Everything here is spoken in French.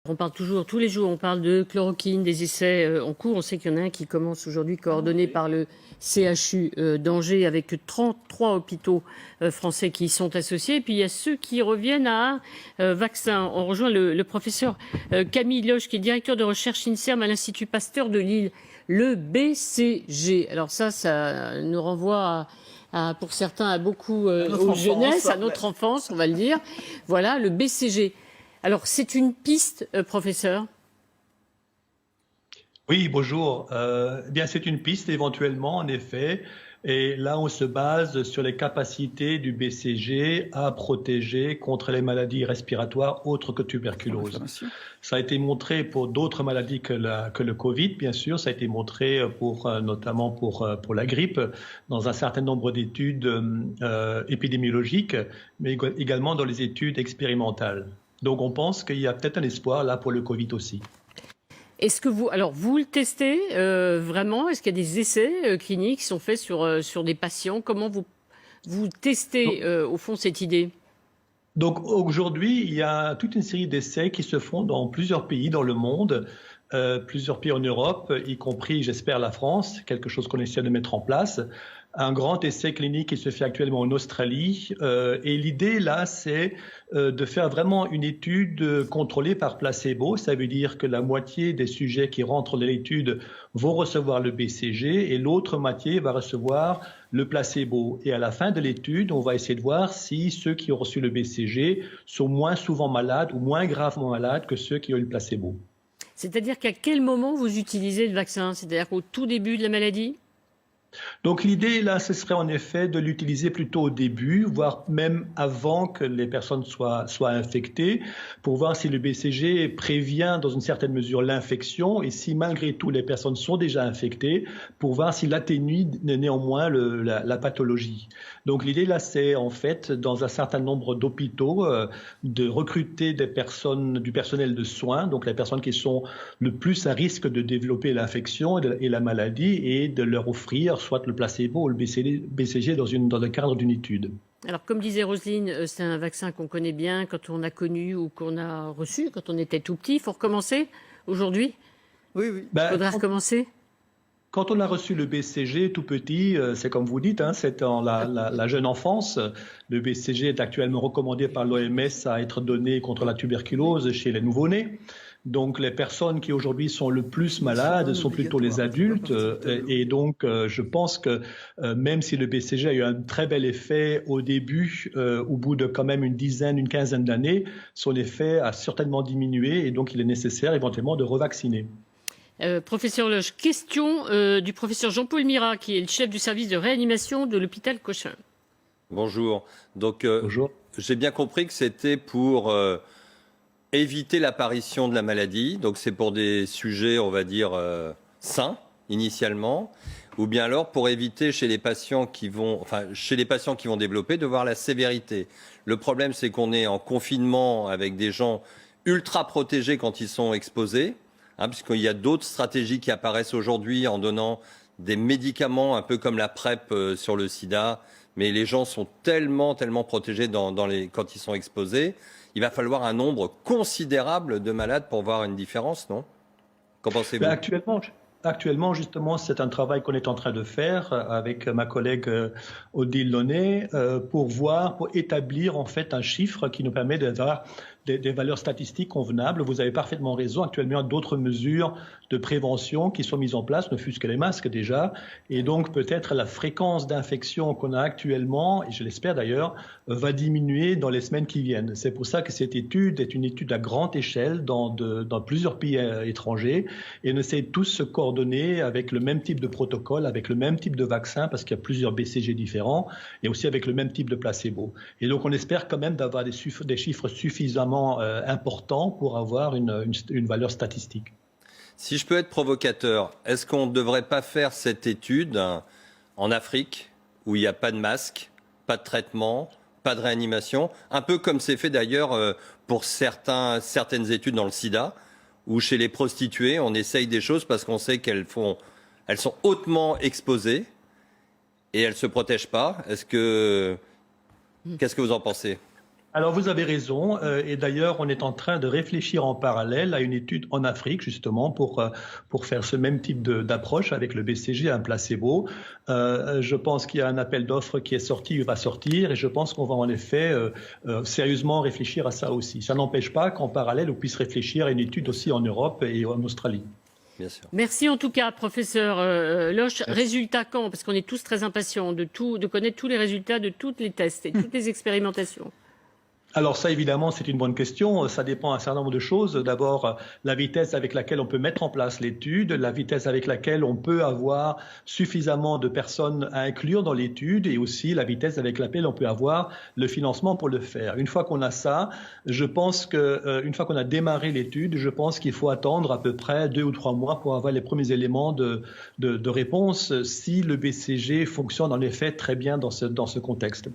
On parle toujours, tous les jours, on parle de chloroquine, des essais en cours. On sait qu'il y en a un qui commence aujourd'hui, coordonné par le CHU d'Angers, avec 33 hôpitaux français qui y sont associés. Et puis il y a ceux qui reviennent à un vaccin. On rejoint le professeur Camille Loche, qui est directeur de recherche INSERM à l'Institut Pasteur de Lille, le BCG. Alors ça nous renvoie pour certains à beaucoup aux jeunesses, à notre enfance, on va le dire. Voilà, le BCG. Alors, c'est une piste, professeur? Oui, bonjour. Bien, c'est une piste éventuellement, en effet. Et là, on se base sur les capacités du BCG à protéger contre les maladies respiratoires autres que tuberculose. Ça a été montré pour d'autres maladies que le Covid, bien sûr. Ça a été montré notamment pour la grippe dans un certain nombre d'études épidémiologiques, mais également dans les études expérimentales. Donc, on pense qu'il y a peut-être un espoir là pour le Covid aussi. Est-ce que vous le testez vraiment? Est-ce qu'il y a des essais cliniques qui sont faits sur des patients? Comment vous testez au fond cette idée? Donc, aujourd'hui, il y a toute une série d'essais qui se font dans plusieurs pays dans le monde, plusieurs pays en Europe, y compris, j'espère, la France, quelque chose qu'on essaie de mettre en place. Un grand essai clinique qui se fait actuellement en Australie. Et l'idée, là, c'est de faire vraiment une étude contrôlée par placebo. Ça veut dire que la moitié des sujets qui rentrent dans l'étude vont recevoir le BCG et l'autre moitié va recevoir le placebo. Et à la fin de l'étude, on va essayer de voir si ceux qui ont reçu le BCG sont moins souvent malades ou moins gravement malades que ceux qui ont eu le placebo. C'est-à-dire qu'à quel moment vous utilisez le vaccin? C'est-à-dire qu'au tout début de la maladie? Donc l'idée, là, ce serait en effet de l'utiliser plutôt au début, voire même avant que les personnes soient infectées, pour voir si le BCG prévient dans une certaine mesure l'infection et si malgré tout les personnes sont déjà infectées, pour voir s'il atténue néanmoins la pathologie. Donc l'idée, là, c'est en fait, dans un certain nombre d'hôpitaux, de recruter du personnel de soins, donc les personnes qui sont le plus à risque de développer l'infection et la maladie, et de leur offrir soit le placebo ou le BCG dans le cadre d'une étude. Alors, comme disait Roselyne, c'est un vaccin qu'on connaît bien quand on a connu ou qu'on a reçu quand on était tout petit. Il faut recommencer aujourd'hui? Oui, oui. Il faudra recommencer? Quand on a reçu le BCG tout petit, c'est comme vous dites, c'est dans la jeune enfance. Le BCG est actuellement recommandé par l'OMS à être donné contre la tuberculose chez les nouveau-nés. Donc les personnes qui aujourd'hui sont le plus malades sont plutôt les adultes. Et donc je pense que même si le BCG a eu un très bel effet au début, au bout de quand même une quinzaine d'années, son effet a certainement diminué et donc il est nécessaire éventuellement de revacciner. Professeur Loche, question du professeur Jean-Paul Mira, qui est le chef du service de réanimation de l'hôpital Cochin. Bonjour. Donc, Bonjour. J'ai bien compris que c'était pour éviter l'apparition de la maladie. Donc, c'est pour des sujets, on va dire, sains, initialement. Ou bien alors pour éviter chez les patients qui vont développer, de voir la sévérité. Le problème, c'est qu'on est en confinement avec des gens ultra protégés quand ils sont exposés. Puisqu'il y a d'autres stratégies qui apparaissent aujourd'hui en donnant des médicaments un peu comme la PrEP sur le sida, mais les gens sont tellement protégés quand ils sont exposés. Il va falloir un nombre considérable de malades pour voir une différence, non? Qu'en pensez-vous? Actuellement, justement, c'est un travail qu'on est en train de faire avec ma collègue Odile Launay pour établir en fait un chiffre qui nous permet d'avoir des valeurs statistiques convenables. Vous avez parfaitement raison. Actuellement, il y a d'autres mesures de prévention qui sont mises en place, ne fût-ce que les masques déjà. Et donc, peut-être la fréquence d'infection qu'on a actuellement, et je l'espère d'ailleurs, va diminuer dans les semaines qui viennent. C'est pour ça que cette étude est une étude à grande échelle dans plusieurs pays étrangers et on essaie tous se coordonner avec le même type de protocole, avec le même type de vaccin, parce qu'il y a plusieurs BCG différents, et aussi avec le même type de placebo. Et donc, on espère quand même d'avoir des chiffres suffisamment importants pour avoir une valeur statistique. Si je peux être provocateur, est-ce qu'on ne devrait pas faire cette étude en Afrique, où il n'y a pas de masque, pas de traitement, pas de réanimation, un peu comme c'est fait d'ailleurs pour certaines études dans le sida, où chez les prostituées, on essaye des choses parce qu'on sait elles sont hautement exposées et elles ne se protègent pas. Qu'est-ce que vous en pensez? Alors vous avez raison, et d'ailleurs on est en train de réfléchir en parallèle à une étude en Afrique justement pour faire ce même type d'approche avec le BCG, un placebo. Je pense qu'il y a un appel d'offres qui est sorti ou va sortir, et je pense qu'on va en effet sérieusement réfléchir à ça aussi. Ça n'empêche pas qu'en parallèle on puisse réfléchir à une étude aussi en Europe et en Australie. Bien sûr. Merci en tout cas, professeur Loche. Résultat quand? Parce qu'on est tous très impatients de connaître tous les résultats de tous les tests et toutes les expérimentations. Alors ça, évidemment, c'est une bonne question. Ça dépend d'un certain nombre de choses. D'abord, la vitesse avec laquelle on peut mettre en place l'étude, la vitesse avec laquelle on peut avoir suffisamment de personnes à inclure dans l'étude, et aussi la vitesse avec laquelle on peut avoir le financement pour le faire. Une fois qu'on a ça, je pense que une fois qu'on a démarré l'étude, je pense qu'il faut attendre à peu près 2 ou 3 mois pour avoir les premiers éléments de réponse si le BCG fonctionne en effet très bien dans ce contexte.